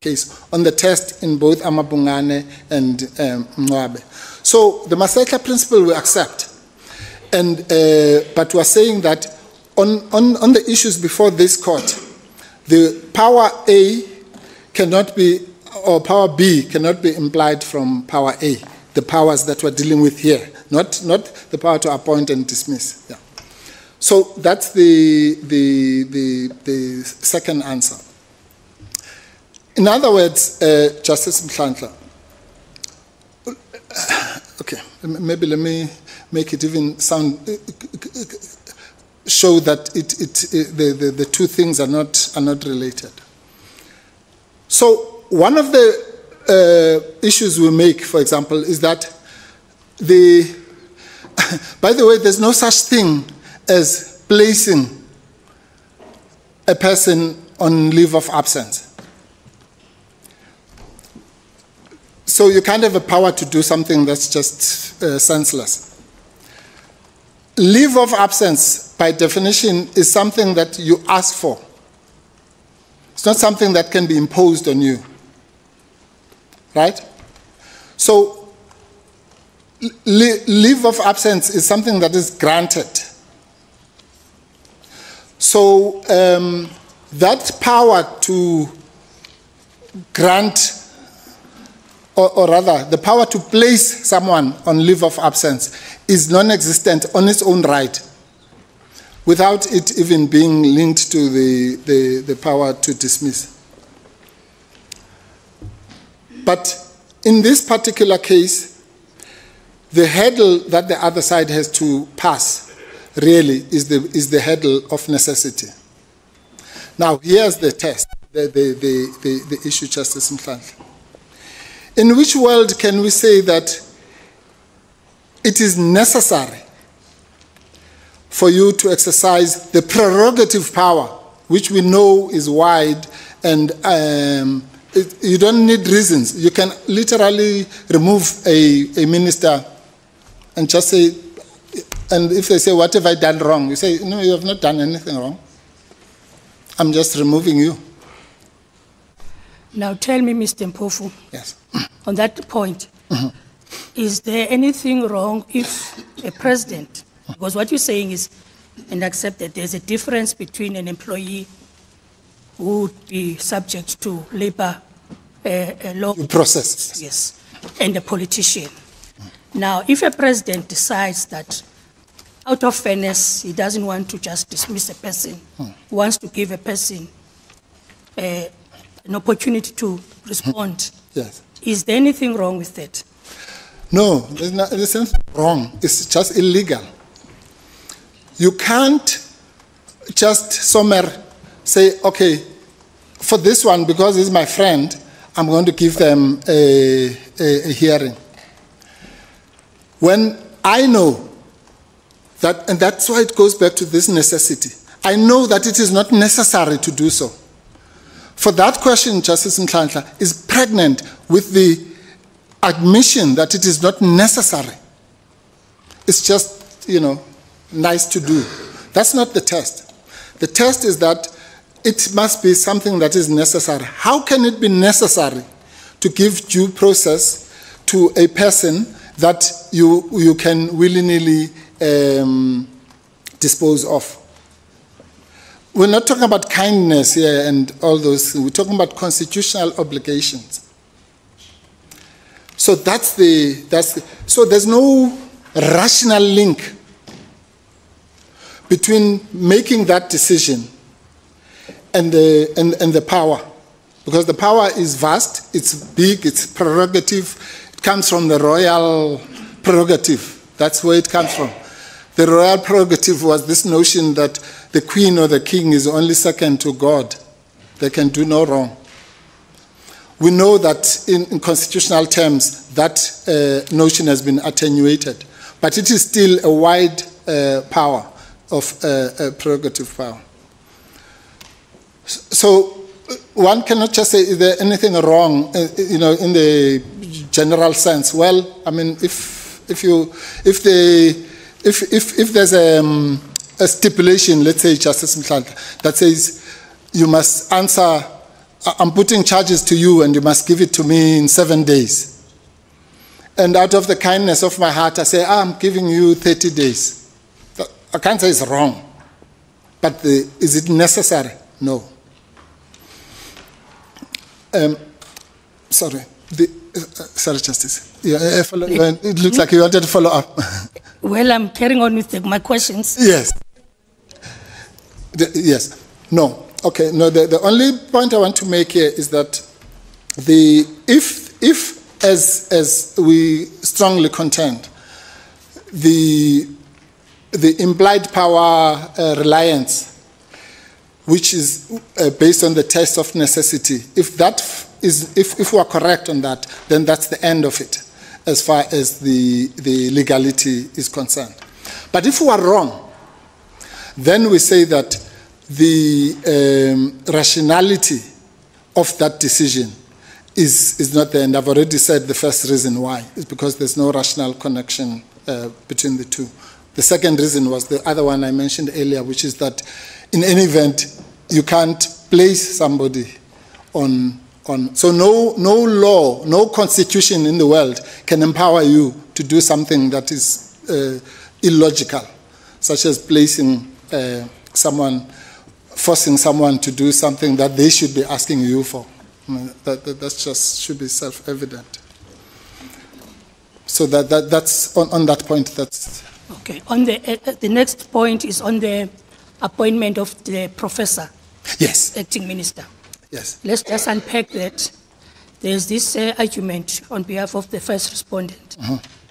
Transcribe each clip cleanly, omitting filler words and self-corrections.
case on the test in both Amabungane and Mwabe. So the Masetla principle we accept, and but we are saying that on the issues before this court, the power A cannot be, or power B cannot be implied from power A, the powers that we're dealing with here, not the power to appoint and dismiss. Yeah. So that's the second answer. In other words, Justice Mhlanhla, okay, maybe let me make it even sound, show that the two things are not related. So one of the issues we make, for example, is that by the way, there's no such thing as placing a person on leave of absence. So you can't have a power to do something that's just senseless. Leave of absence, by definition, is something that you ask for. It's not something that can be imposed on you. Right? So leave of absence is something that is granted. So that power to grant, or rather, the power to place someone on leave of absence is non-existent on its own right, without it even being linked to the power to dismiss. But in this particular case, the hurdle that the other side has to pass really is the hurdle of necessity. Now, here's the test, the issue, Justice Mhlanhla. In which world can we say that it is necessary for you to exercise the prerogative power, which we know is wide, and you don't need reasons. You can literally remove a minister and just say, and if they say, what have I done wrong? You say, no, you have not done anything wrong. I'm just removing you. Now tell me, Mr. Mpofu, yes, on that point, is there anything wrong if a president, because what you're saying is, and accept that there's a difference between an employee who would be subject to labor law process, yes, and a politician. Now, if a president decides that out of fairness, he doesn't want to just dismiss a person, he wants to give a person an opportunity to respond. yes. Is there anything wrong with that? No, there's nothing wrong. It's just illegal. You can't just somewhere say, okay, for this one, because he's my friend, I'm going to give them a hearing. When I know that, and that's why it goes back to this necessity, I know that it is not necessary to do so. For that question, Justice Mhlanhla, is pregnant with the admission that it is not necessary. It's just, nice to do. That's not the test. The test is that it must be something that is necessary. How can it be necessary to give due process to a person that you can willy-nilly dispose of? We're not talking about kindness here and all those things. We're talking about constitutional obligations. So so there's no rational link between making that decision and the power, because the power is vast, it's big, it's prerogative. It comes from the royal prerogative. That's where it comes from. The royal prerogative was this notion that the queen or the king is only second to God. They can do no wrong. We know that in constitutional terms, that notion has been attenuated, but it is still a wide power of prerogative power. So one cannot just say, is there anything wrong, in the general sense? Well, I mean, if there's a stipulation, let's say Justice Mhlanhla, that says you must answer I'm putting charges to you and you must give it to me in 7 days. And out of the kindness of my heart, I say, I'm giving you 30 days. I can't say it's wrong. But is it necessary? No. Sorry, Justice. Yeah, it looks like you wanted to follow up. Well, I'm carrying on with my questions. Yes. Yes. No. Okay. No. The only point I want to make here is that if as we strongly contend, the implied power reliance, which is based on the test of necessity, if we are correct on that, then that's the end of it, as far as the legality is concerned. But if we are wrong, then we say that the rationality of that decision is not there. And I've already said the first reason why. It's because there's no rational connection between the two. The second reason was the other one I mentioned earlier, which is that in any event, you can't place somebody on so no law, no constitution in the world can empower you to do something that is illogical, such as placing forcing someone to do something that they should be asking you for. That just should be self-evident. So that's on that point. That's okay. On the next point is on the appointment of the professor. Yes. Acting minister. Yes. Let's just unpack that. There's this argument on behalf of the first respondent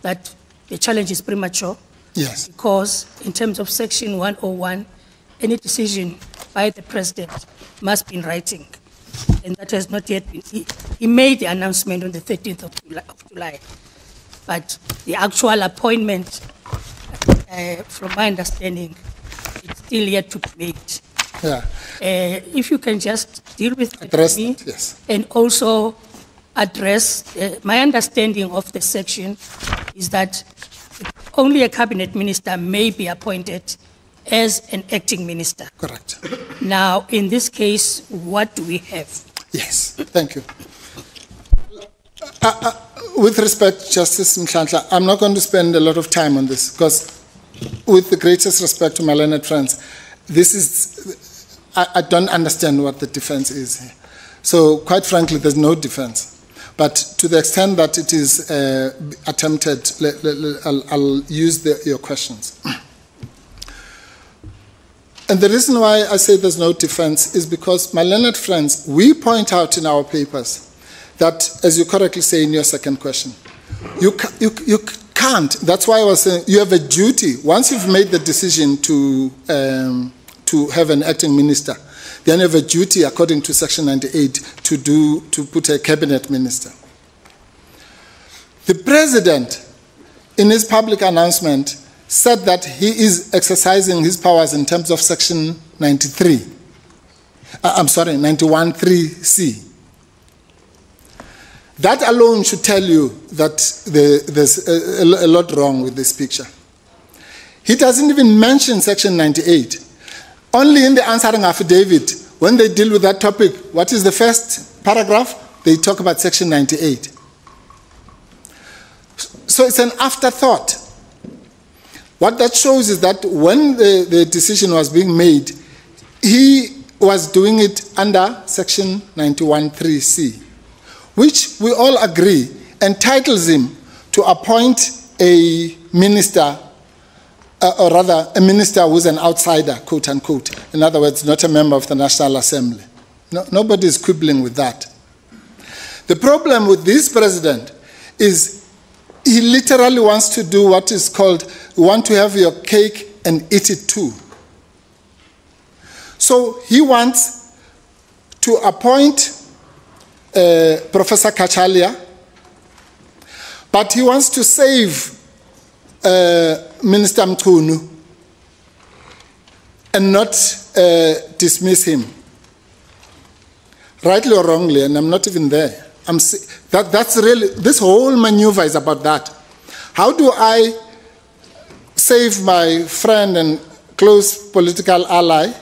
that the challenge is premature. Yes. Because in terms of Section 101, any decision by the president must be in writing. And that has not yet been. He made the announcement on the 13th of July. But the actual appointment, from my understanding, it's still yet to be made. Yeah. If you can just deal with me, yes. And also address, my understanding of the section is that only a cabinet minister may be appointed as an acting minister. Correct. Now, in this case, what do we have? Yes, thank you. With respect, Justice Mhlantla, I'm not going to spend a lot of time on this because with the greatest respect to my learned friends, this is, I don't understand what the defense is here. So quite frankly, there's no defense. But to the extent that it is attempted, I'll use your questions. And the reason why I say there's no defense is because, my learned friends, we point out in our papers that, as you correctly say in your second question, you can't. That's why I was saying you have a duty. Once you've made the decision to have an acting minister, then you have a duty, according to Section 98, to put a cabinet minister. The president, in his public announcement, said that he is exercising his powers in terms of Section 93. I'm sorry, 91(3)(c). That alone should tell you that there's a lot wrong with this picture. He doesn't even mention Section 98. Only in the answering affidavit, when they deal with that topic, what is the first paragraph? They talk about Section 98. So it's an afterthought. What that shows is that when the decision was being made, he was doing it under Section 91(3)(c), which we all agree entitles him to appoint a minister, or rather a minister who's an outsider, quote unquote. In other words, not a member of the National Assembly. Nobody is quibbling with that. The problem with this president is he literally wants to do what is called, you want to have your cake and eat it too. So he wants to appoint Professor Kachalia, but he wants to save Minister Mchunu and not dismiss him. Rightly or wrongly, and I'm not even there. That's really, this whole maneuver is about that. How do I save my friend and close political ally,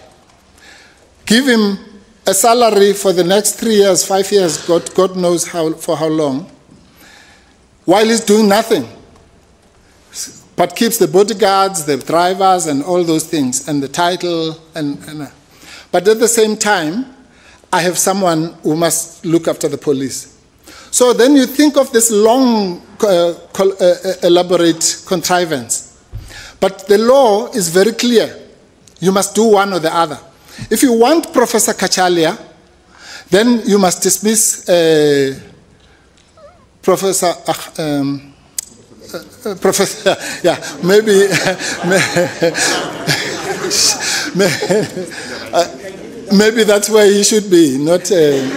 give him a salary for the next 3 years, 5 years, God knows for how long, while he's doing nothing, but keeps the bodyguards, the drivers, and all those things, and the title, but at the same time, I have someone who must look after the police. So then you think of this long, elaborate contrivance. But the law is very clear. You must do one or the other. If you want Professor Kachalia, then you must dismiss Professor, yeah, maybe, maybe that's where he should be, not in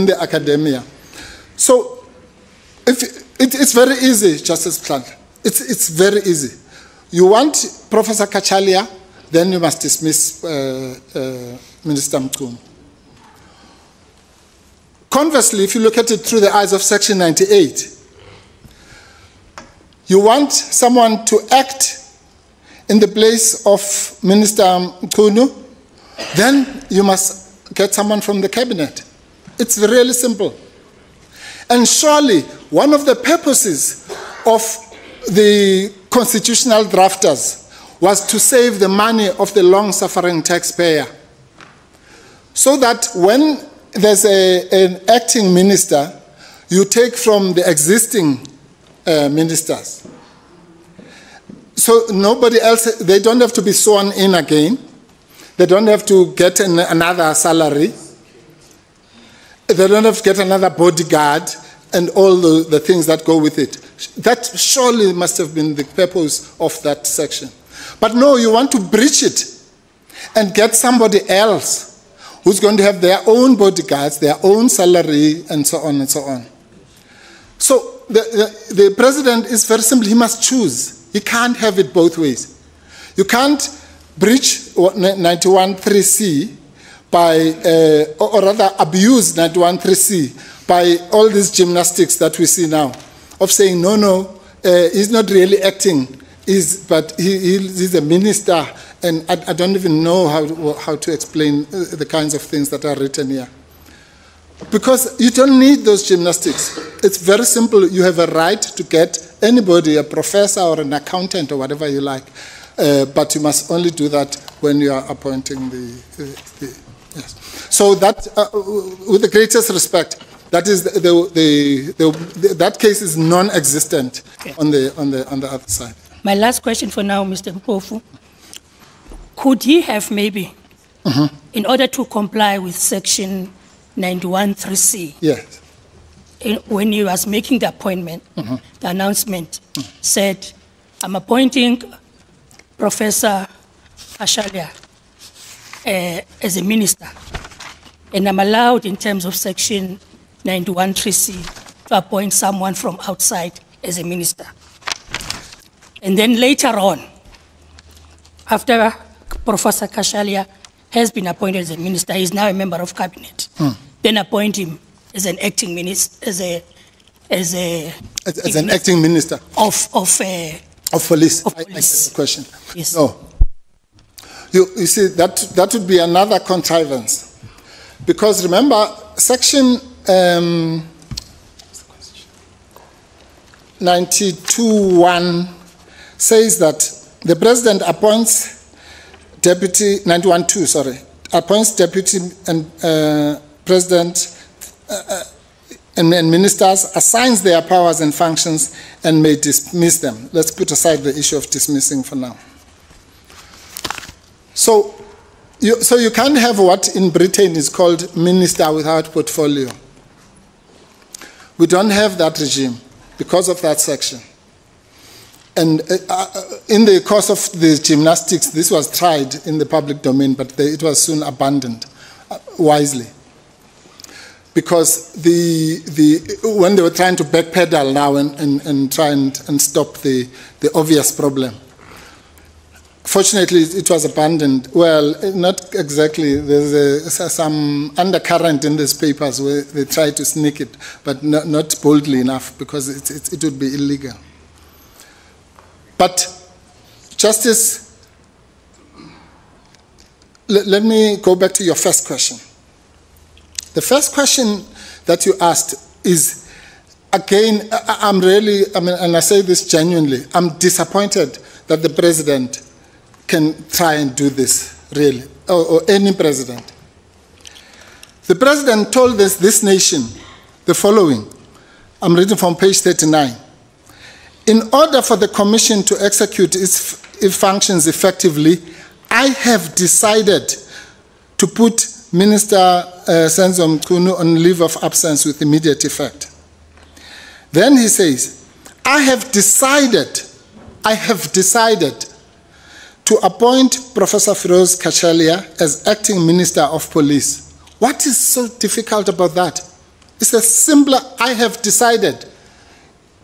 the academia. So it's very easy, Justice Plant. It's very easy. You want Professor Kachalia, then you must dismiss Minister Mchunu. Conversely, if you look at it through the eyes of Section 98, you want someone to act in the place of Minister Mchunu, then you must get someone from the cabinet. It's really simple. And surely one of the purposes of the constitutional drafters was to save the money of the long-suffering taxpayer, so that when there's an acting minister, you take from the existing ministers. So nobody else, they don't have to be sworn in again. They don't have to get another salary. They don't have to get another bodyguard and all the things that go with it. That surely must have been the purpose of that section. But no, you want to breach it and get somebody else who's going to have their own bodyguards, their own salary, and so on and so on. So the president is very simple. He must choose. He can't have it both ways. You can't breach 91.3c by, or rather abuse 91.3c by all these gymnastics that we see now, of saying, no, he's not really acting, but he's a minister, and I don't even know how to explain the kinds of things that are written here. Because you don't need those gymnastics. It's very simple. You have a right to get anybody, a professor or an accountant or whatever you like, but you must only do that when you are appointing yes. So that, with the greatest respect, that is that case is non-existent, okay, on the other side. My last question for now, Mr. Mpofu. Could he have maybe, in order to comply with Section 91.3c, yes, when he was making the appointment, the announcement said, I'm appointing Professor Kachalia as a minister, and I'm allowed in terms of Section 91.3c to appoint someone from outside as a minister. And then later on, after Professor Kachalia has been appointed as a minister, he is now a member of cabinet, then appoint him as an acting minister, as an acting minister of police. Of police. I get the question. Yes. No. You see, that would be another contrivance. Because remember, Section 92(1) says that the president appoints deputy, 91(2), sorry, appoints deputy and president and ministers, assigns their powers and functions, and may dismiss them. Let's put aside the issue of dismissing for now. So you can't have what in Britain is called minister without portfolio. We don't have that regime because of that section. And in the course of the gymnastics, this was tried in the public domain, but it was soon abandoned wisely. Because when they were trying to backpedal now and try and stop the obvious problem, fortunately, it was abandoned. Well, not exactly. There's some undercurrent in these papers where they try to sneak it, but not boldly enough, because it would be illegal. But Justice let me go back to your first question. The first question that you asked is, again, I'm really, and I say this genuinely, I'm disappointed that the president can try and do this, really, or any president. The president told this nation the following. I'm reading from page 39. In order for the commission to execute its functions effectively, I have decided to put Minister Senzo Mchunu on leave of absence with immediate effect. Then he says, I have decided to appoint Professor Firoz Kachalia as acting Minister of Police. What is so difficult about that? It's a simpler, I have decided.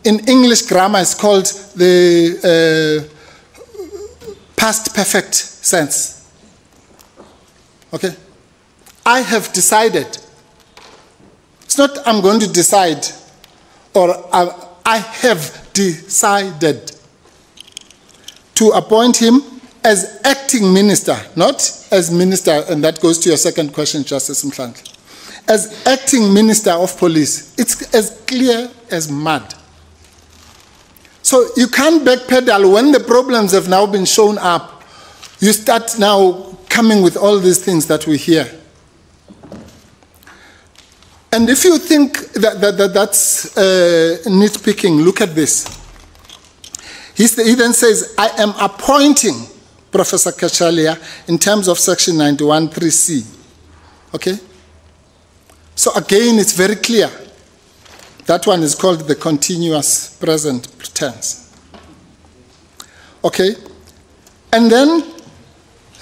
In English grammar, it's called the past perfect sense. Okay? I have decided. It's not I'm going to decide, or I have decided to appoint him as acting minister, not as minister, and that goes to your second question, Justice Mhlanhla. As acting Minister of Police. It's as clear as mud. So you can't backpedal when the problems have now been shown up. You start now coming with all these things that we hear. And if you think that's nitpicking, look at this. He then says, I am appointing Professor Kachalia in terms of Section 91(3)(c). Okay? So again, it's very clear. That one is called the continuous present tense. Okay? And then,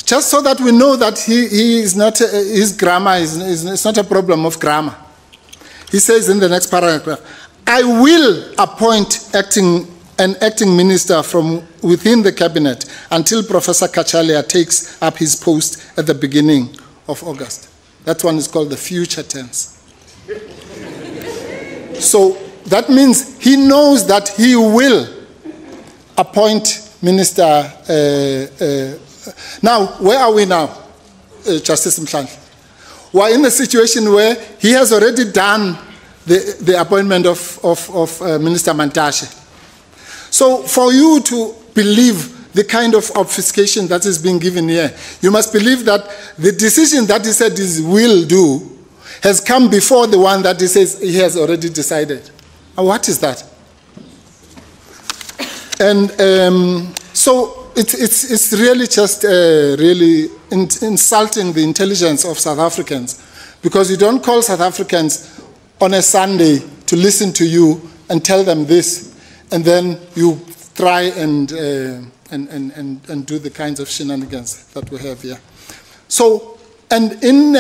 just so that we know that he is not, his grammar is not a problem of grammar. He says in the next paragraph, I will appoint an acting minister from within the cabinet until Professor Kachalia takes up his post at the beginning of August. That one is called the future tense. So that means he knows that he will appoint minister. Now, where are we now, Justice Mhlanhla? We're in a situation where he has already done the appointment of Minister Mantashe. So for you to believe the kind of obfuscation that is being given here, you must believe that the decision that he said he will do has come before the one that he says he has already decided. And what is that? And so it's really just really insulting the intelligence of South Africans, because you don't call South Africans on a Sunday to listen to you and tell them this, and then you try and do the kinds of shenanigans that we have here. So, and in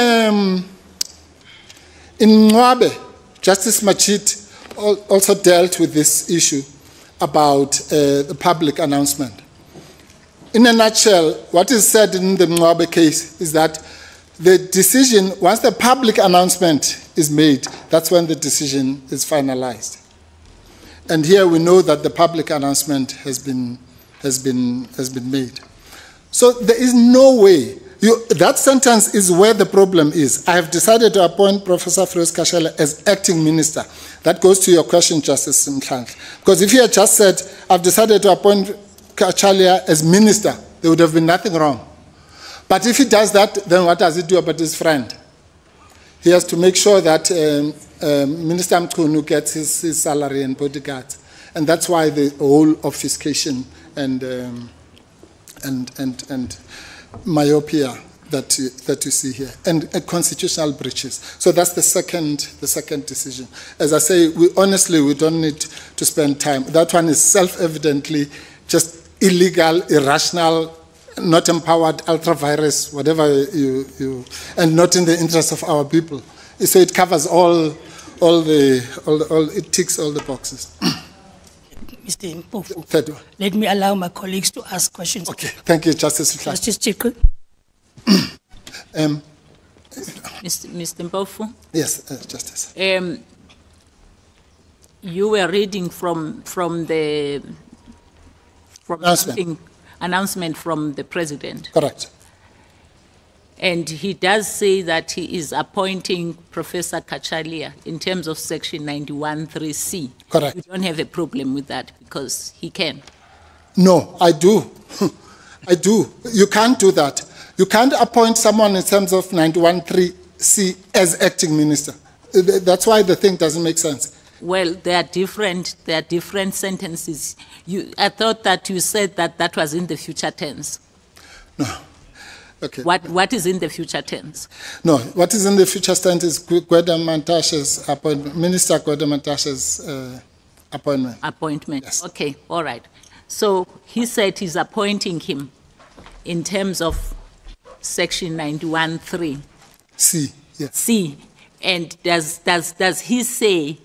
Mwabe, Justice Majid also dealt with this issue about the public announcement. In a nutshell, what is said in the Mwabe case is that the decision, once the public announcement is made, that's when the decision is finalized. And here we know that the public announcement has been made. So there is no way. That sentence is where the problem is. I have decided to appoint Professor Firoz Kachalia as acting minister. That goes to your question, Justice Mhlanhla. Because if he had just said, I've decided to appoint Kachalia as minister, there would have been nothing wrong. But if he does that, then what does he do about his friend? He has to make sure that Minister Mchunu gets his salary and bodyguards. And that's why the whole obfuscation and myopia that you see here, and constitutional breaches. So that's the second decision. As I say, we don't need to spend time. That one is self-evidently just illegal, irrational, not empowered, ultra-virus, whatever and not in the interest of our people. So it covers it ticks all the boxes. Mr. Mpofu, let me allow my colleagues to ask questions. Okay, thank you, Justice Mhlanhla. Justice Chiku. Mr. Mpofu? Yes, Justice. You were reading from the announcement from the President. Correct. And he does say that he is appointing Professor Kachalia in terms of Section 91(3)(c). Correct. You don't have a problem with that because he can. No, I do. I do. You can't do that. You can't appoint someone in terms of 91(3)(c) as acting minister. That's why the thing doesn't make sense. Well, there are different sentences. I thought that you said that that was in the future tense. No. Okay. What is in the future tense? No, what is in the future tense is Gweda Mantashe's appointment, Minister Gweda Mantashe's appointment. Appointment. Yes. Okay, all right. So he said he's appointing him in terms of Section 91(3). C, yes. C. And does he say,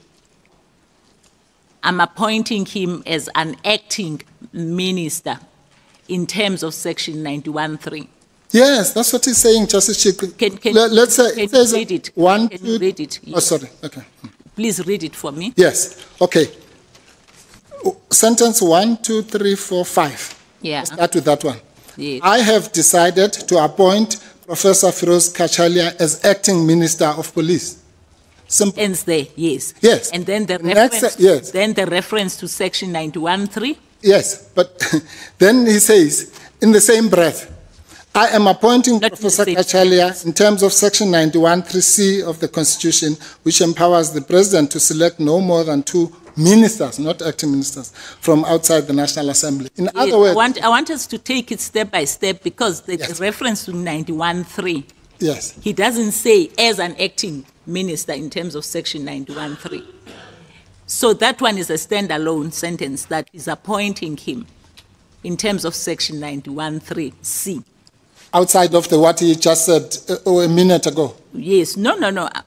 I'm appointing him as an acting minister in terms of Section 91(3)? Yes, that's what he's saying, Justice Chick. Let's say can it says you read it? one, Can two. you read it? Oh, sorry. Okay. Please read it for me. Yes. Okay. Sentence 1, 2, 3, 4, 5. Yeah. Let's start with that one. Yes. I have decided to appoint Professor Firoz Kachalia as acting Minister of Police. Simple. Ends there, yes. Yes. And then the Next, reference, yes. then the reference to Section 91(3). Yes, but then he says, in the same breath, I am appointing Not Professor in the Kachalia in terms of Section 91(3)(c) of the Constitution, which empowers the President to select no more than 2 ministers, not acting ministers, from outside the National Assembly. In Yes, other words, I want us to take it step by step because the Yes. reference to 91(3), yes, he doesn't say as an acting minister in terms of Section 91(3). So that one is a standalone sentence that is appointing him in terms of Section 91(3)(c). outside of what he just said a minute ago. Yes, no.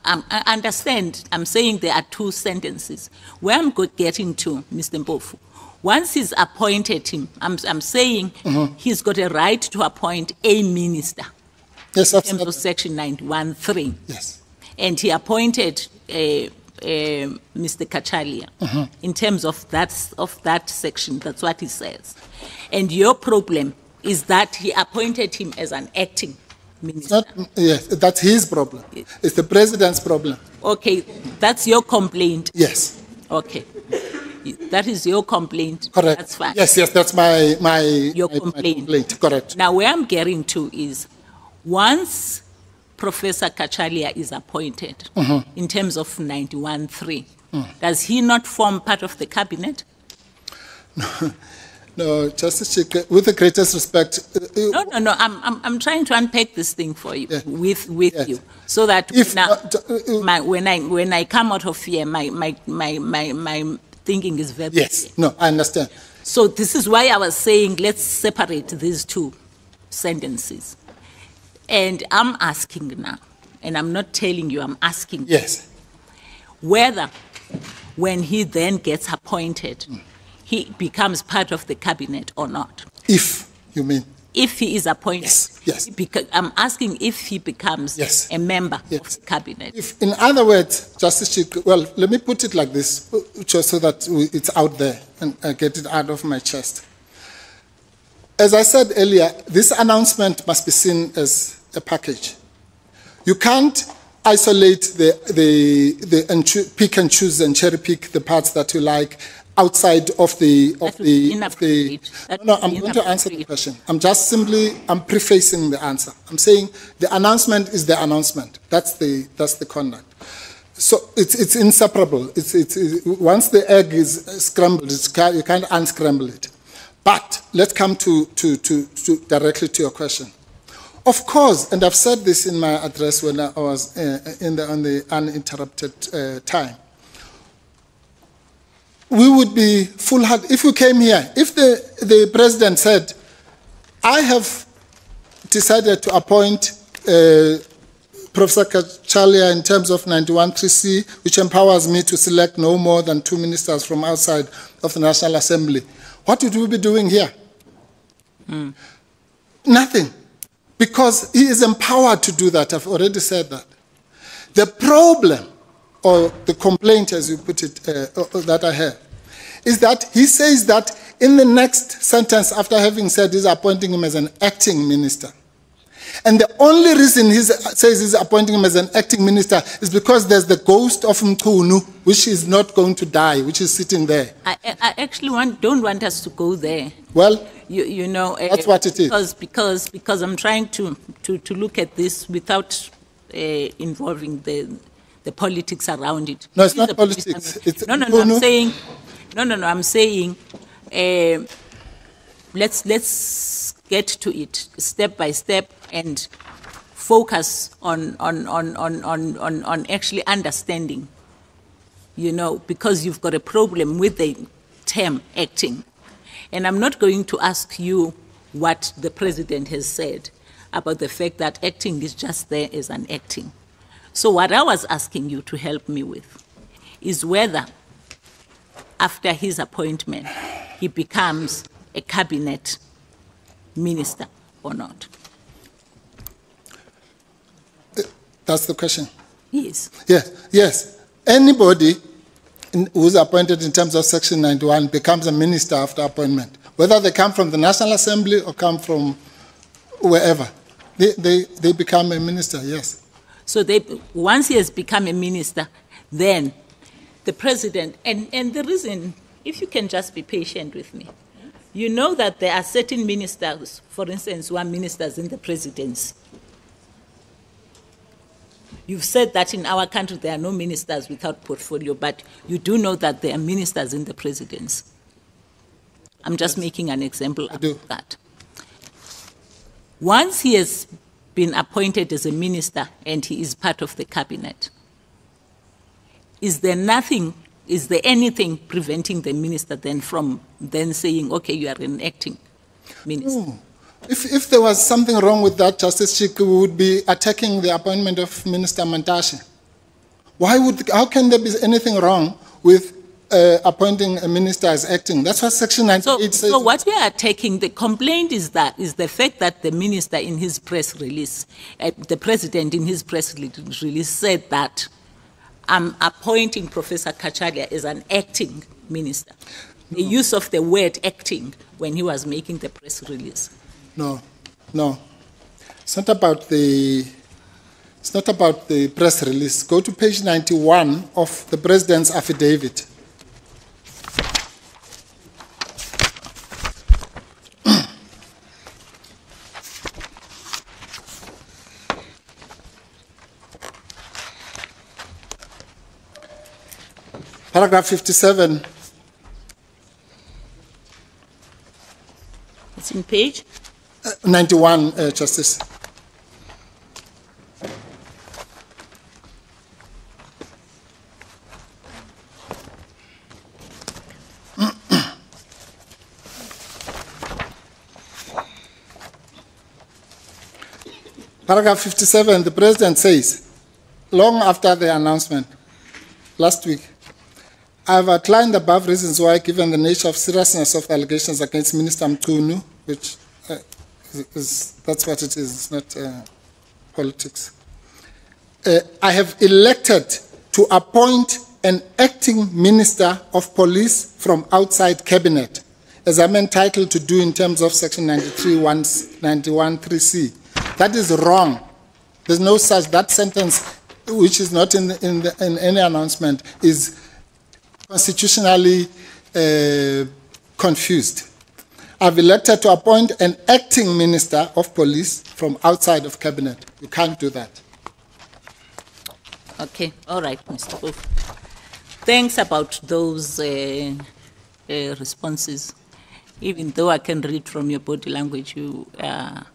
I understand. I'm saying there are 2 sentences. Where I'm getting to, Mr. Mpofu, once he's appointed him, I'm saying he's got a right to appoint a minister Yes, in terms absolutely. of Section 91(3). Yes. And he appointed Mr. Kachalia in terms of that section. That's what he says. And your problem is that he appointed him as an acting minister. Yes, that's his problem. It's the President's problem. Okay, that's your complaint. Yes. Okay. That is your complaint. Correct. That's fine. Yes, that's my complaint. Correct. Now, where I'm getting to is once Professor Kachalia is appointed in terms of 91(3), does he not form part of the cabinet? No, Justice Chick, with the greatest respect. No. I'm trying to unpack this thing for you, Yeah. with Yes. you, so that If now, not, when I come out of here, my thinking is very yes, clear. no, I understand. So this is why I was saying let's separate these 2 sentences. And I'm asking now, and I'm not telling you, I'm asking Yes. whether when he then gets appointed, he becomes part of the cabinet or not. If you mean. If he is appointed, Yes. I'm asking if he becomes Yes. a member Yes. of the cabinet. If, in other words, Justice Chick, well, let me put it like this, just so that it's out there and I get it out of my chest. As I said earlier, this announcement must be seen as a package. You can't isolate pick and choose and cherry pick the parts that you like outside of the. That would be inappropriate. That No, would I'm be going to answer the inappropriate. question. I'm prefacing the answer. I'm saying the announcement is the announcement. That's the conduct. So it's inseparable. Once the egg is scrambled, you can't unscramble it. But let's come to directly to your question. Of course, and I've said this in my address when I was on the uninterrupted time. We would be foolhardy if we came here. If the president said, I have decided to appoint Professor Kachalia in terms of 91(3)(c), which empowers me to select no more than 2 ministers from outside of the National Assembly, what would we be doing here? Nothing. Because he is empowered to do that. I've already said that. The problem, or the complaint as you put it, that I have, is that he says that in the next sentence, after having said he's appointing him as an acting minister, And the only reason he says he's appointing him as an acting minister is because there's the ghost of Mchunu, which is not going to die, which is sitting there. I actually don't want us to go there. Well, you know, that's what it is. Because I'm trying to look at this without involving the politics around it. No, it's not politics. It's no. I'm saying, let's get to it step by step and focus on actually understanding. You know, because you've got a problem with the term acting. And I'm not going to ask you what the president has said about the fact that acting is just there as an acting. So what I was asking you to help me with is whether after his appointment, he becomes a cabinet minister or not. That's the question. Yes. Yes. Anybody who's appointed in terms of Section 91 becomes a minister after appointment, whether they come from the National Assembly or come from wherever. They become a minister, yes. So once he has become a minister, then the president, and the reason, if you can just be patient with me, you know that there are certain ministers, for instance, who are ministers in the presidency. You've said that in our country there are no ministers without portfolio, but you do know that there are ministers in the presidency. I'm just making an example of that. Once he has been appointed as a minister and he is part of the cabinet, is there anything preventing the minister then from then saying, okay, you are an acting minister? No. If there was something wrong with that, Justice Chiku would be attacking the appointment of Minister Mantashe. How can there be anything wrong with appointing a minister as acting? That's what Section 98 says. So what we are attacking, the complaint is the fact that the minister in his press release, the president in his press release said that I'm appointing Professor Kachalia as an acting minister. No. The use of the word acting when he was making the press release. No. It's not about the press release. Go to page 91 of the president's affidavit. Paragraph 57. It's in page? 91, Justice. Paragraph 57, the President says, long after the announcement, last week, I have outlined the above reasons why, given the nature of seriousness of allegations against Minister Mchunu, which that's what it is, it's not politics. I have elected to appoint an acting minister of police from outside cabinet, as I'm entitled to do in terms of Section 91(3)(c). That is wrong. There's no such, that sentence, which is not in any announcement, is constitutionally confused. I've elected to appoint an acting minister of police from outside of cabinet. You can't do that. Okay, all right, Mr. Wolf. Thanks about those responses. Even though I can read from your body language, you are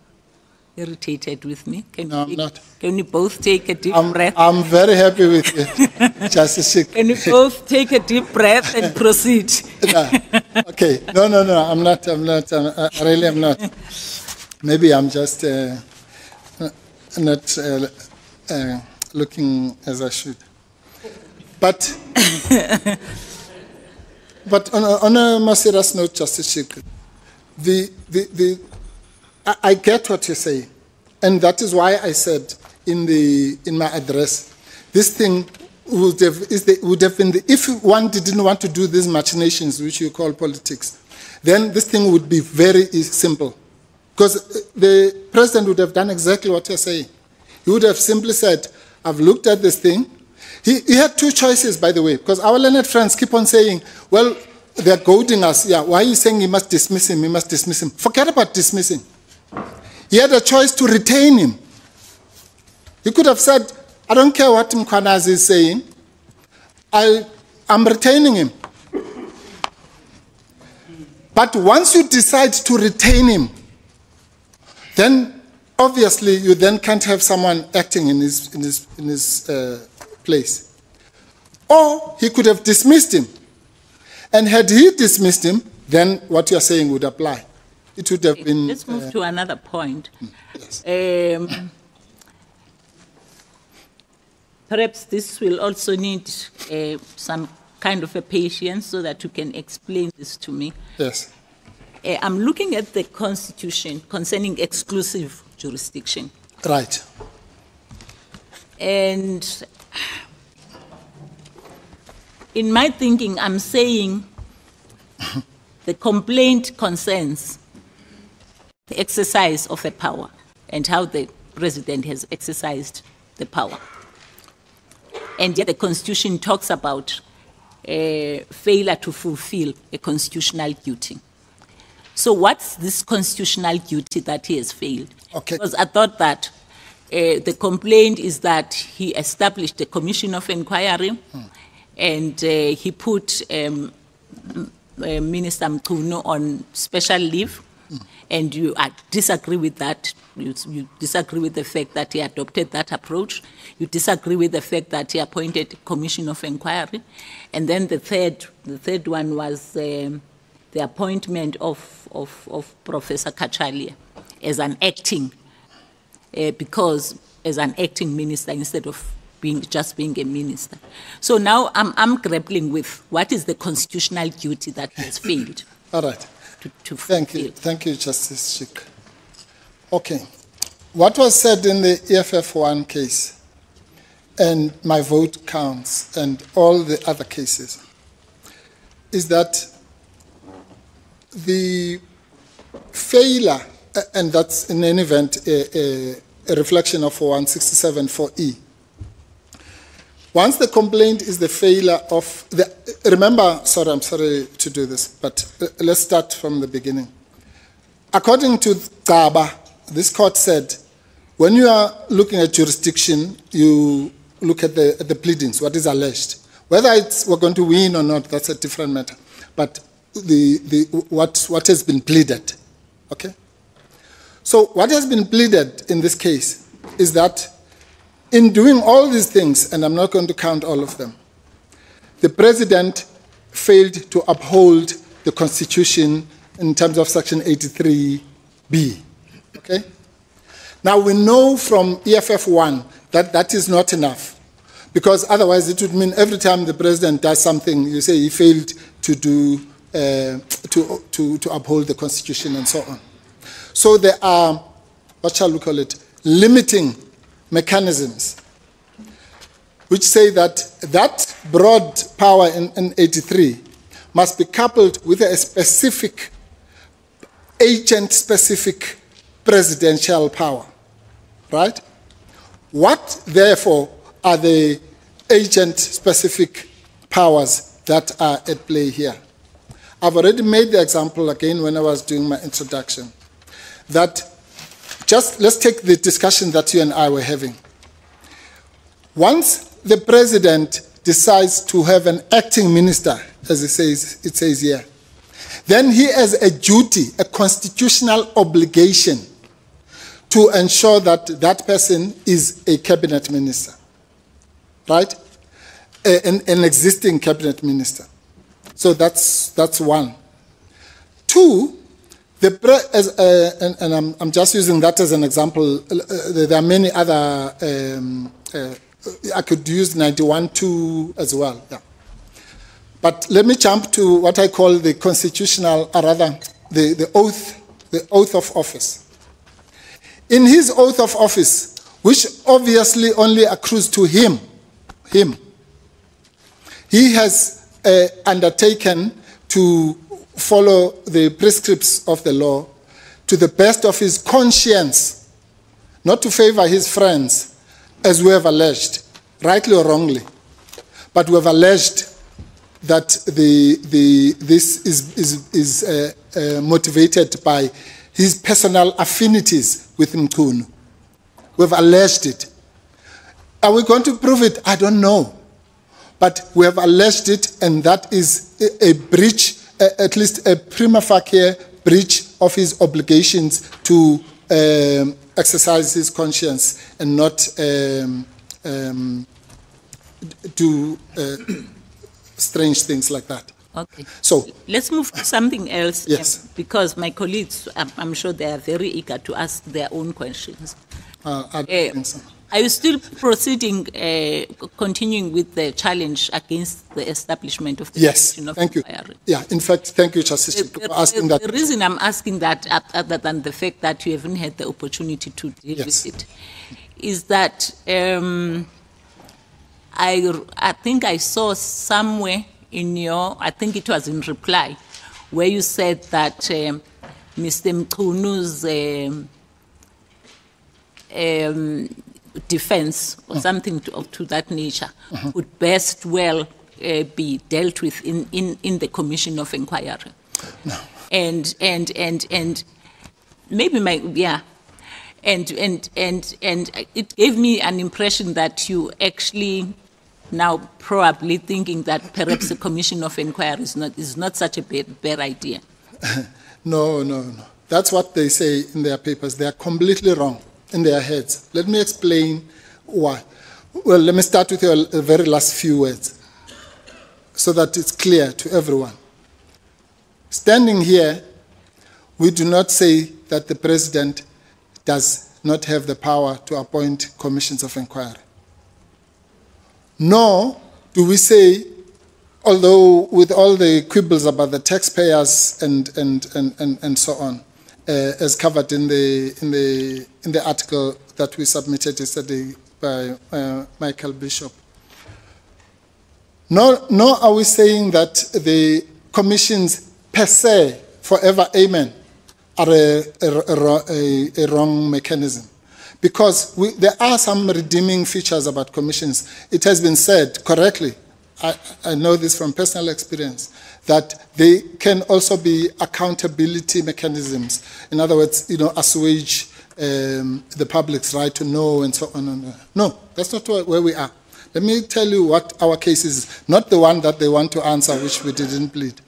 irritated with me. No, I'm not. Can you both take a deep breath? I'm very happy with you, Justice Chick. Can you both take a deep breath and proceed? No. Okay. No, I'm not. I really am not. Maybe I'm just not looking as I should. But on a more serious note, Justice Chick, I get what you say, and that is why I said in my address, this thing would have been if one didn't want to do these machinations, which you call politics, then this thing would be very simple. Because the president would have done exactly what you're saying. He would have simply said, I've looked at this thing. He had two choices, by the way, because our learned friends keep on saying, well, they're goading us. Yeah, why are you saying he must dismiss him? He must dismiss him. Forget about dismissing. He had a choice to retain him. He could have said, I don't care what Mkhwanazi is saying. I'm retaining him. But once you decide to retain him, then obviously you then can't have someone acting in his place. Or he could have dismissed him. And had he dismissed him, then what you're saying would apply. It would have been... Let's move to another point. Yes. Perhaps this will also need some kind of a patience so that you can explain this to me. Yes. I'm looking at the Constitution concerning exclusive jurisdiction. Right. And in my thinking, I'm saying the complaint concerns the exercise of a power and how the president has exercised the power. And yet the Constitution talks about failure to fulfill a constitutional duty. So what's this constitutional duty that he has failed? Okay. Because I thought that the complaint is that he established a commission of inquiry and he put Minister Mkuno on special leave, and you disagree with that. You disagree with the fact that he adopted that approach. You disagree with the fact that he appointed a commission of inquiry. And then the third one was the appointment of Professor Kachalia as an acting, as an acting minister instead of just being a minister. So now I'm grappling with what is the constitutional duty that he has failed. All right. To Thank fulfill. you. Thank you, Justice Schick. Okay. What was said in the EFF1 case, and my vote counts, and all the other cases, is that the failure, and that's in any event a reflection of 167 4E. Once the complaint is the failure of the, remember, sorry, I'm sorry to do this, but let's start from the beginning. According to Gaba, this court said, when you are looking at jurisdiction, you look at the pleadings, what is alleged. Whether we're going to win or not, that's a different matter. But what has been pleaded, okay? So what has been pleaded in this case is that in doing all these things, and I'm not going to count all of them, the president failed to uphold the Constitution in terms of Section 83B, okay? Now we know from EFF1 that that is not enough, because otherwise it would mean every time the president does something, you say he failed to do, to uphold the Constitution and so on. So there are, what shall we call it, limiting mechanisms which say that that broad power in 83 must be coupled with a specific, agent-specific presidential power, right? What, therefore, are the agent-specific powers that are at play here? I've already made the example again when I was doing my introduction, that just let's take the discussion that you and I were having. Once the president decides to have an acting minister, as it says here, then he has a duty, a constitutional obligation to ensure that that person is a cabinet minister, right? An existing cabinet minister. So that's one. Two, I'm just using that as an example. There are many other, I could use 91.2 as well. Yeah. But let me jump to what I call the constitutional, or rather the oath of office. In his oath of office, which obviously only accrues to him, he has undertaken to follow the prescripts of the law, to the best of his conscience, not to favor his friends, as we have alleged, rightly or wrongly. But we have alleged that this is motivated by his personal affinities with Mchunu. We have alleged it. Are we going to prove it? I don't know. But we have alleged it, and that is a breach, at least a prima facie breach of his obligations to exercise his conscience and not do strange things like that. Okay. So let's move to something else. Yes. Because my colleagues, I'm sure they are very eager to ask their own questions. I don't think so. Are you still proceeding, continuing with the challenge against the establishment of the Yes, Commission of thank you. Inquiry? Yeah, in fact, thank you, Justice, for asking that. The reason I'm asking that, other than the fact that you haven't had the opportunity to deal Yes. with it, is that I think I saw somewhere in your, I think it was in reply, where you said that Mr. Mchunu's defense or something to that nature would best well be dealt with in the Commission of Inquiry. No. And maybe and it gave me an impression that you actually now probably thinking that perhaps a Commission of Inquiry is not such a bad idea. No. That's what they say in their papers. They are completely wrong in their heads. Let me explain why. Well, let me start with your very last few words so that it's clear to everyone. Standing here, we do not say that the President does not have the power to appoint commissions of inquiry. Nor do we say, although with all the quibbles about the taxpayers and so on, as covered in the article that we submitted yesterday by Michael Bishop. Nor are we saying that the commissions per se, forever amen, are a wrong mechanism. Because there are some redeeming features about commissions. It has been said correctly, I know this from personal experience, that they can also be accountability mechanisms. In other words, assuage the public's right to know and so on. No, that's not where we are. Let me tell you what our case is, not the one that they want to answer, which we didn't plead.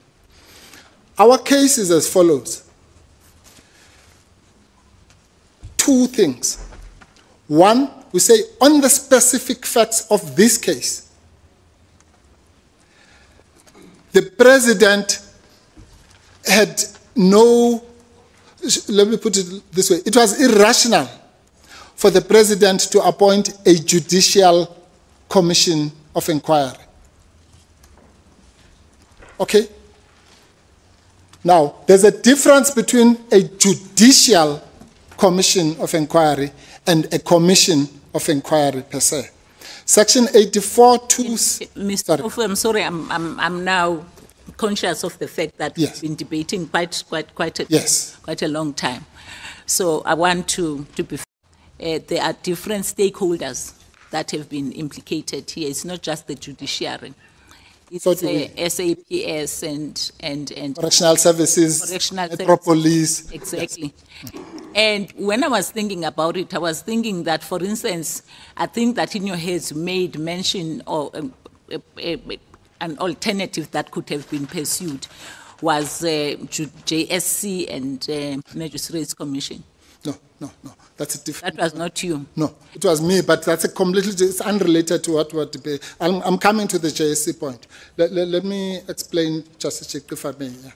Our case is as follows. Two things. One, we say on the specific facts of this case, the President had no, let me put it this way, it was irrational for the President to appoint a judicial commission of inquiry. Okay? Now, there's a difference between a judicial commission of inquiry and a commission of inquiry per se. Section 84(2). Mr. Ofu, I'm sorry, I'm now conscious of the fact that Yes. we've been debating quite Yes. a long time. So I want to be there are different stakeholders that have been implicated here. It's not just the judiciary. It's So do we. SAPS and Correctional services, Correctional metropolis. Exactly. And when I was thinking about it, I was thinking that, for instance, I think that in your heads made mention of an alternative that could have been pursued was JSC and Magistrates Commission. No. That's a different. That was not you. No, it was me, but that's a completely, it's unrelated to what we're debating. I'm coming to the JSC point. Let me explain, Justice Chick, if I may. Yeah.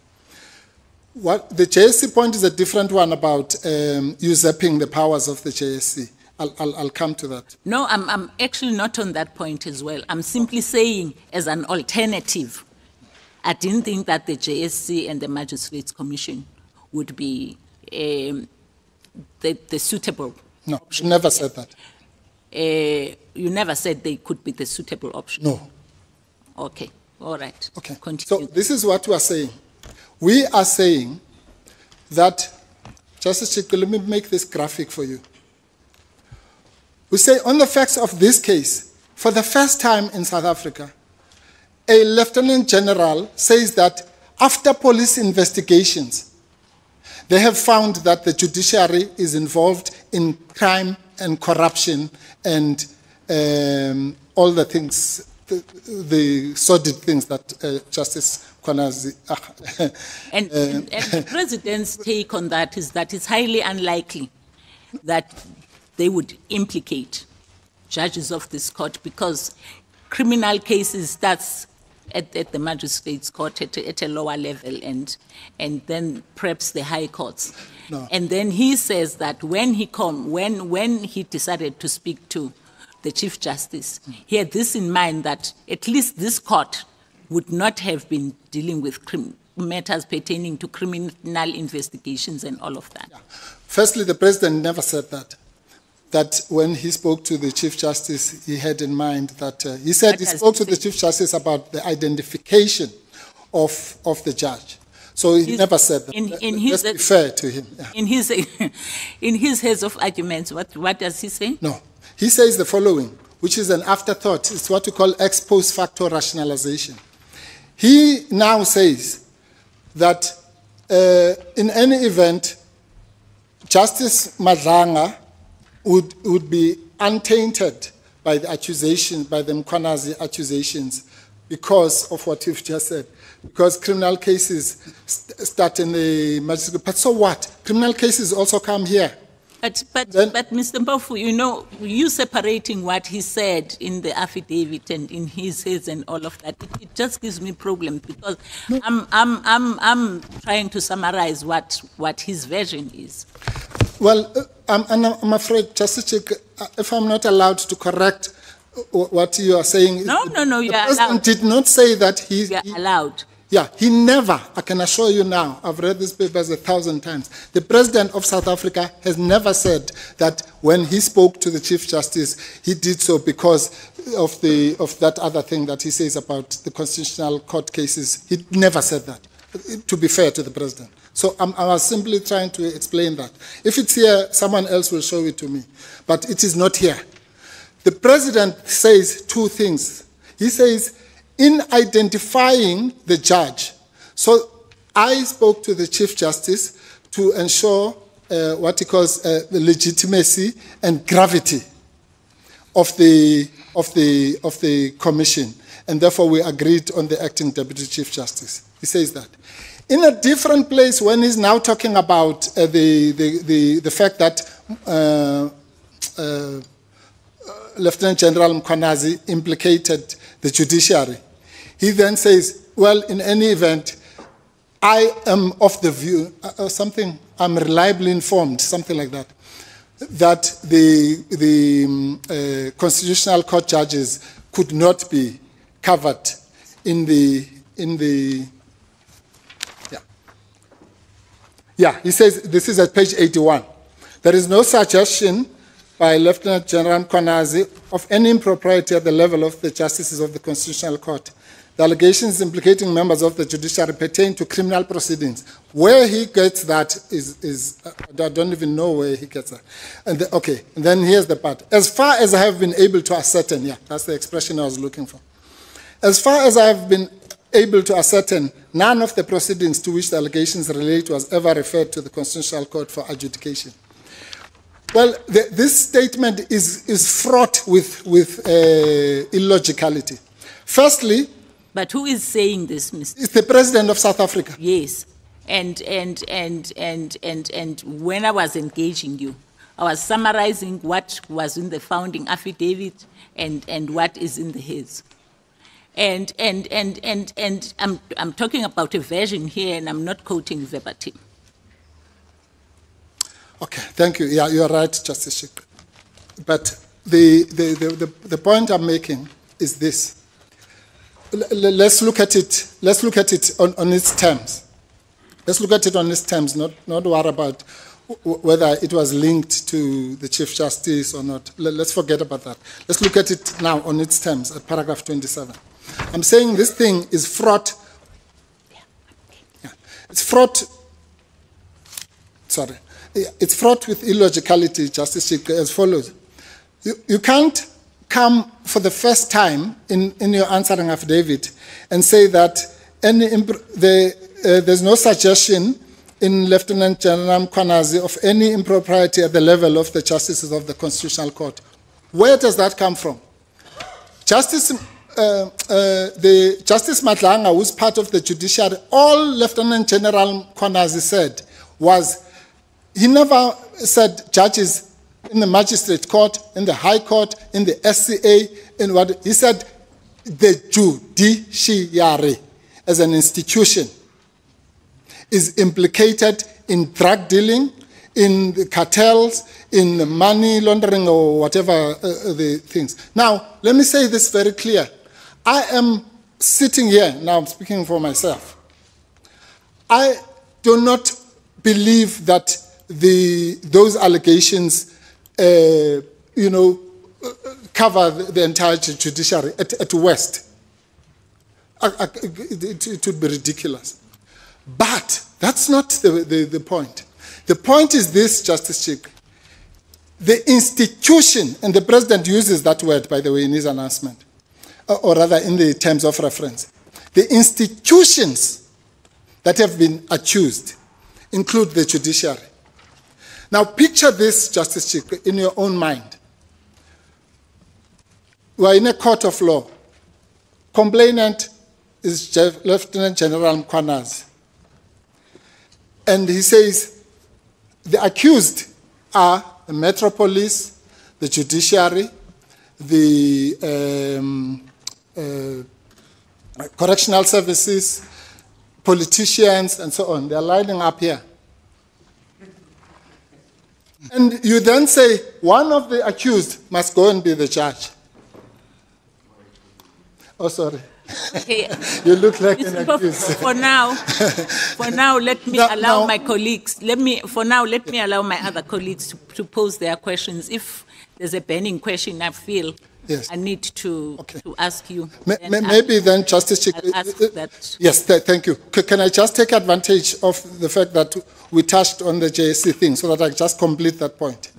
What the JSC point is a different one about usurping the powers of the JSC. I'll come to that. No, I'm actually not on that point as well. I'm simply saying, as an alternative, I didn't think that the JSC and the Magistrates Commission would be the suitable. No, you never said that. You never said they could be the suitable option. No. Okay, all right. Okay. Continue. So this is what we are saying. We are saying that Justice Chico, let me make this graphic for you. We say, on the facts of this case, for the first time in South Africa, a lieutenant general says that after police investigations, they have found that the judiciary is involved in crime and corruption and all the things, the sordid things that Justice Kwanazi... and the President's take on that is that it's highly unlikely that they would implicate judges of this court because criminal cases, that's at the magistrates' court at a lower level and then perhaps the high courts. No. And then he says that when he decided to speak to the Chief Justice, he had this in mind that at least this court would not have been dealing with matters pertaining to criminal investigations and all of that. Yeah. Firstly, the President never said that. That when he spoke to the Chief Justice, he had in mind that, he said he spoke to the Chief Justice about the identification of the judge. So he never said that. Let's be fair to him. Yeah. In his heads of arguments, what does he say? No. He says the following, which is an afterthought. It's what we call ex post facto rationalization. He now says that in any event, Justice Madlanga would be untainted by the accusation, by the Mkwanazi accusations, because of what you've just said. Because criminal cases start in the magistrate. But so what? Criminal cases also come here. But Mr. Mpofu, you know, you separating what he said in the affidavit and in his heads and all of that, it just gives me problems because no. I'm trying to summarize what his version is. Well, I'm afraid, Justice Chick, if I'm not allowed to correct what you are saying. No, you're allowed. The President did not say that You're allowed. Yeah, he never, I can assure you now, I've read these papers 1,000 times. The President of South Africa has never said that when he spoke to the Chief Justice, he did so because of that other thing that he says about the Constitutional Court cases. He never said that, to be fair to the President. So I was simply trying to explain that. If it's here, someone else will show it to me. But it is not here. The President says two things. He says, in identifying the judge, so I spoke to the Chief Justice to ensure what he calls the legitimacy and gravity of the commission, and therefore we agreed on the acting Deputy Chief Justice. He says that. In a different place, when he's now talking about the fact that Lieutenant General Mkwanazi implicated the judiciary, he then says, well, in any event, I am of the view, I'm reliably informed, something like that, that the Constitutional Court judges could not be covered in the he says, this is at page 81. There is no suggestion by Lieutenant General Mkwanazi of any impropriety at the level of the justices of the Constitutional Court. The allegations implicating members of the judiciary pertain to criminal proceedings. Where he gets that is I don't even know where he gets that. And then here's the part. As far as I have been able to ascertain, that's the expression I was looking for. As far as I have been able to ascertain, none of the proceedings to which the allegations relate was ever referred to the Constitutional Court for adjudication. Well, this statement is fraught with illogicality. Firstly, but who is saying this, Mr.? It's the President of South Africa. Yes, and when I was engaging you, I was summarizing what was in the founding affidavit and what is in the his. And I'm talking about a version here, and I'm not quoting verbatim. Okay, thank you. Yeah, you are right, Justice Chick. But the point I'm making is this. Let's look at it. Let's look at it on its terms. Let's look at it on its terms. Not worry about whether it was linked to the Chief Justice or not. Let's forget about that. Let's look at it now on its terms at paragraph 27. I'm saying this thing is fraught. Yeah. It's fraught. Sorry. it's fraught with illogicality, Justice Chik, as follows. You can't come for the first time in your answering affidavit and say that there's no suggestion in Lieutenant General Mkhwanazi of any impropriety at the level of the justices of the Constitutional Court. Where does that come from? Justice Madlanga, who's part of the judiciary, all Lieutenant General Mkhwanazi said was, he never said judges in the magistrate court, in the high court, in the SCA, in what he said, the judiciary as an institution is implicated in drug dealing, in the cartels, in the money laundering or whatever the things. Now, let me say this very clear. I am sitting here, now I'm speaking for myself. I do not believe that those allegations cover the entire judiciary at West. It would be ridiculous. But that's not the point. The point is this, Justice Chik. The institution, and the President uses that word, by the way, in his announcement, or rather in the terms of reference. The institutions that have been accused include the judiciary. Now picture this, Justice Chik, in your own mind. We are in a court of law. Complainant is Lieutenant General Mkhwanazi. And he says, the accused are the Metro Police, the judiciary, the correctional services, politicians, and so on. They're lining up here. And you then say, one of the accused must go and be the judge. Oh, sorry. Okay. You look like an accused. For now, let me allow my colleagues. Let me allow my other colleagues to pose their questions. If there's a burning question, I feel yes. I need to ask you. Maybe then, Justice Chik. Yes, thank you. Can I just take advantage of the fact that we touched on the JSC thing so that I just complete that point?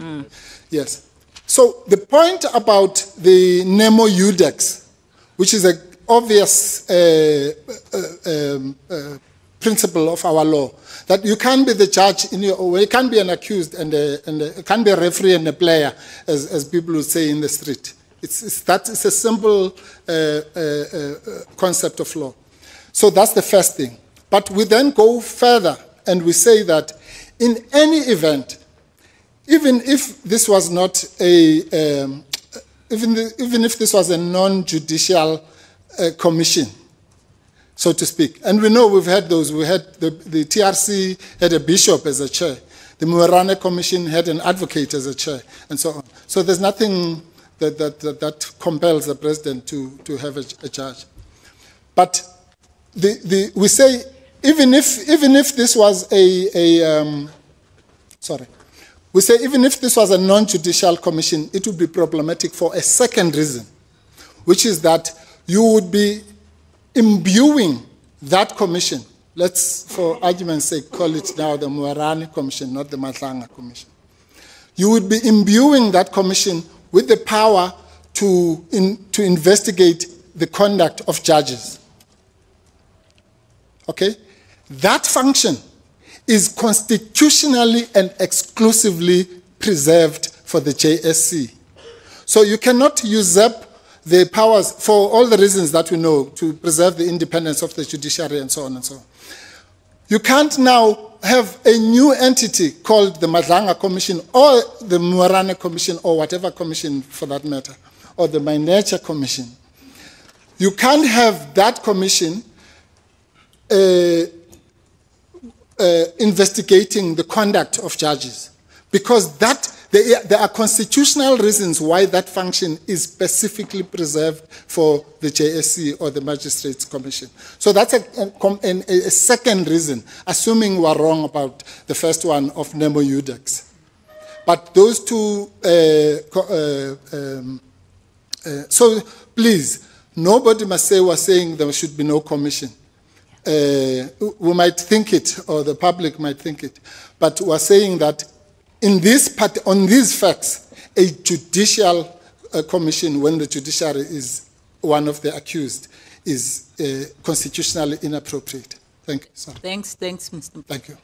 Yes. So the point about the Nemo Udex, which is an obvious principle of our law, that you can't be the judge in your own way, you can't be an accused and can't be a referee and a player, as people would say in the street. It's a simple concept of law. So that's the first thing. But we then go further and we say that in any event, even if this was not even if this was a non-judicial commission, so to speak, and we know we've had those. We had the TRC had a bishop as a chair. The Muarane Commission had an advocate as a chair, and so on. So there's nothing that compels the president to have a judge. But we say even if this was we say even if this was a non-judicial commission, it would be problematic for a second reason, which is that you would be imbuing that commission. Let's, for argument's sake, call it now the Muarane Commission, not the Matlanga Commission. You would be imbuing that commission with the power to investigate the conduct of judges. Okay? That function is constitutionally and exclusively preserved for the JSC. So you cannot usurp the powers, for all the reasons that we know, to preserve the independence of the judiciary and so on and so on. You can't now have a new entity called the Madlanga Commission or the Muarane Commission or whatever commission for that matter, or the My Nature Commission. You can't have that commission investigating the conduct of judges, because there are constitutional reasons why that function is specifically preserved for the JSC or the Magistrates Commission. So that's a second reason, assuming we're wrong about the first one of Nemo Udex. But those two, so please, nobody must say we're saying there should be no commission. We might think it, or the public might think it, but we're saying that in this part, on these facts, a judicial commission, when the judiciary is one of the accused, is constitutionally inappropriate. Thank you. Sorry. Thanks, Mr. Thank you.